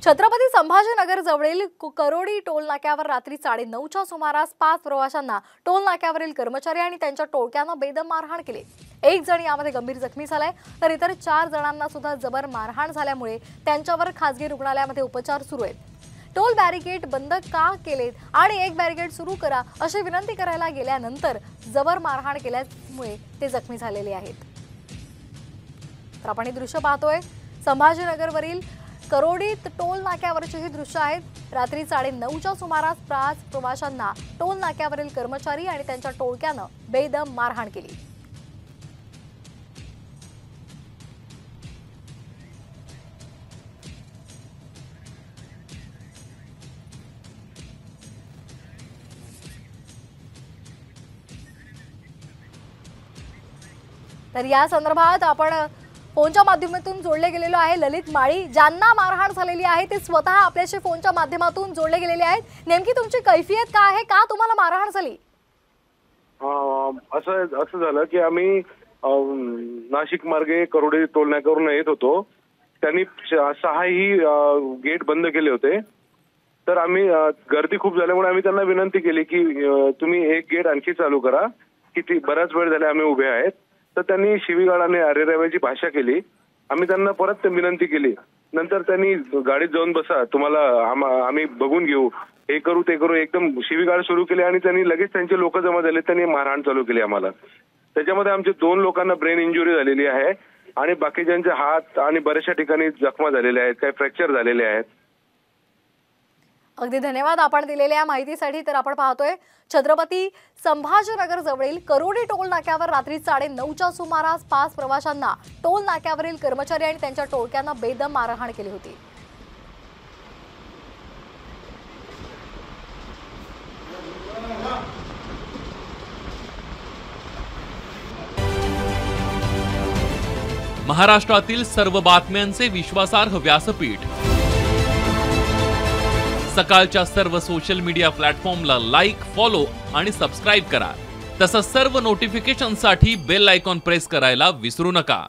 छत्रपती संभाजीनगर जवळील करोडी टोल नाक्यावर रात्री 9:30च्या सुमारास 5 प्रवाशांना टोल नाक्यावरील कर्मचारी आणि त्यांच्या टोळक्यानं बेदम मारहाण केली। एक जण यामध्ये गंभीर जखमी झालाय तर इतर 4 जणांना सुद्धा जबर मारहाण झाल्यामुळे त्यांच्यावर खासगी रुग्णालयामध्ये उपचार सुरू आहेत। टोल बॅरिकेड बंद का केलेत आणि एक बॅरिकेड सुरू करा अशी विनंती करायला गेल्यानंतर जबर मारहाण केल्यामुळे ते जखमी झालेले आहेत। तर आपण हे दृश्य पाहतोय संभाजीनगरवरील करोडी टोल नाक्यावरची ही दृश्य आहेत। रात्री 9:30च्या सुमारास 5 प्रवाशांना टोल नाक्यावरील कर्मचारी आणि त्यांच्या टोळक्यानं बेदम मारहाण केली। तर या संदर्भात आपण फोनच्या माध्यमातून जोडले गेलेलो आहे ललित माळी, ज्यांना मारहाण झालेली आहे ते स्वतः आपल्याशी फोनच्या माध्यमातून जोडले गेलेले आहेत। नेमकी तुमची कैफियत काय आहे, का तुम्हाला मारहाण झाली? असं झालं की आम्ही नाशिक मार्गे करोडी टोल नाक्यावरून येत होतो। त्यांनी 6ही गेट बंद केले होते। तर आम्ही गर्दी खूप झाल्यामुळे आम्ही त्यांना विनंती केली की तुम्ही एक गेट आणखी चालू करा, किती बराच वेळ झाला आम्ही उभे आहेत। तर त्यांनी शिवीगाळ आणि अरेराव्याची भाषा केली। आम्ही त्यांना परत विनंती केली, नंतर त्यांनी गाडीत जाऊन बसा, तुम्हाला आम्ही बघून घेऊ, हे करू ते करू, एकदम शिवीगाळ सुरू केली आणि त्यांनी लगेच त्यांचे लोक जमा झाले, त्यांनी मारहाण चालू केली आम्हाला। त्याच्यामध्ये आमचे 2 लोकांना ब्रेन इंजुरी झालेली आहे आणि बाकीच्यांचे हात आणि बऱ्याचशा ठिकाणी जखमा झालेल्या आहेत, काही फ्रॅक्चर झालेले आहेत। अगदी धन्यवाद आपण दिलेल्या माहितीसाठी। तर आपण पाहतोय छत्रपती संभाजीनगर जवळील करोडी टोल नाक्यावर रात्री 9:30च्या सुमारास 5 प्रवाशांना टोल नाक्यावरील कर्मचारी आणि त्यांच्या टोळक्यानं बेदम मारहाण केली होती। महाराष्ट्रातील सर्व बातम्यांचे विश्वासार्ह व्यासपीठ सकाळच्या सर्व सोशल मीडिया प्लॅटफॉर्मला लाईक, फॉलो आणि सबस्क्राइब करा। तसंच सर्व नोटिफिकेशनसाठी बेल आयकॉन प्रेस करायला विसरू नका।